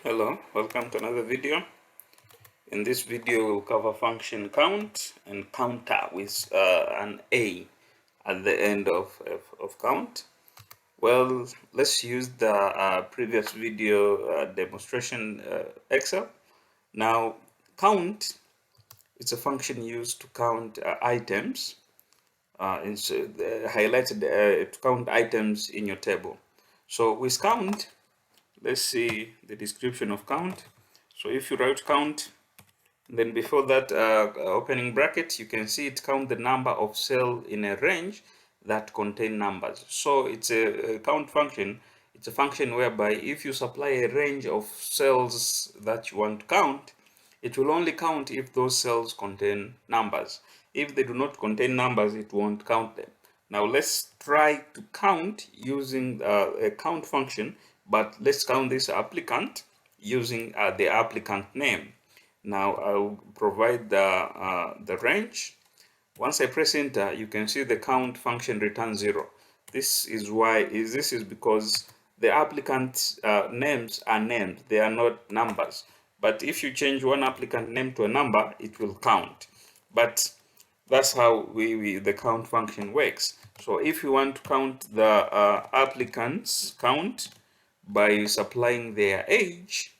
Hello, welcome to another video. In this video we'll cover function count and counter with an A at the end of count. Well, let's use the previous video demonstration Excel. Now count, it's a function used to count items, highlighted to count items in your table. So with count, let's see the description of count. So if you write count, then before that opening bracket, you can see it count the number of cells in a range that contain numbers. So it's a count function. It's a function whereby if you supply a range of cells that you want to count, it will only count if those cells contain numbers. If they do not contain numbers, it won't count them. Now let's try to count using a count function, but let's count this applicant using the applicant name. Now I'll provide the range. Once I press enter, you can see the count function returns 0. This is because the applicant names are named, they are not numbers. But if you change one applicant name to a number, it will count. But that's how the count function works. So if you want to count the applicants count by supplying their age,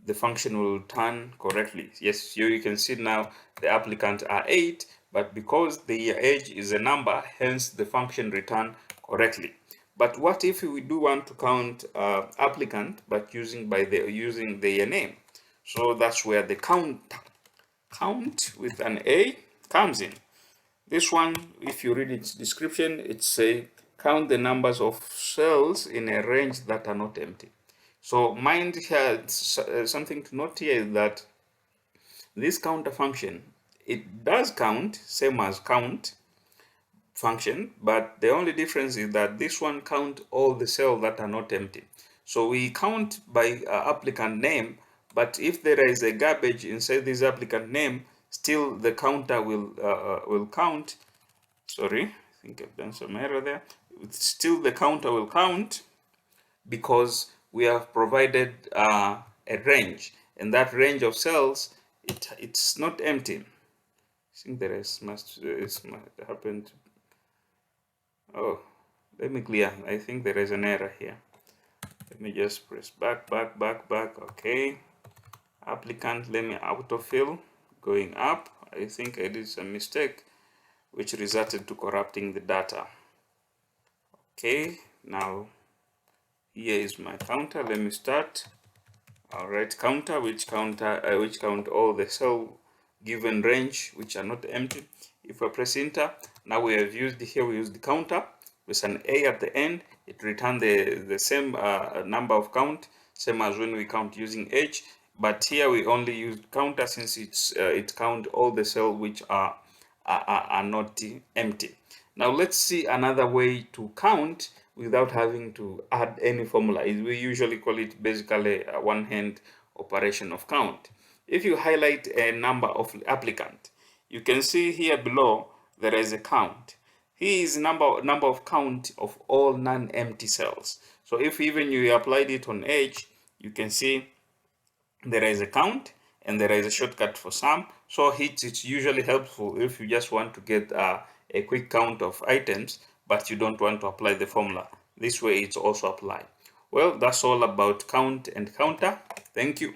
the function will return correctly. Yes, here you can see now the applicant are 8, but because the age is a number, hence the function return correctly. But what if we do want to count applicant but using their name? So that's where the count with an A comes in. This one, if you read its description, it says count the numbers of cells in a range that are not empty. So mind here, something to note here is that this counter function, it does count, same as count function, but the only difference is that this one count all the cells that are not empty. So we count by applicant name, but if there is a garbage inside this applicant name, still the counter will count. Sorry, I think I've done some error there. Still the counter will count because we have provided a range, and that range of cells, it's not empty. I think there is must happened. Oh, let me clear. I think there is an error here. Let me just press back. Okay, applicant, let me autofill going up. I think I did some mistake which resulted to corrupting the data. Okay, now here is my counter. Let me start. All right, counter which count all the cell given range which are not empty. If I press enter, now we use the counter with an A at the end. It returns the same number of count, same as when we count using H. But here we only use counter since it count all the cells which are not empty. Now let's see another way to count without having to add any formula. We usually call it basically a one-hand operation of count. If you highlight a number of applicant, you can see here below there is a count. Here is number of count of all non-empty cells. So if even you applied it on H, you can see there is a count and there is a shortcut for sum. So it's usually helpful if you just want to get a quick count of items, but you don't want to apply the formula. This way it's also applied. Well, that's all about count and counter. Thank you.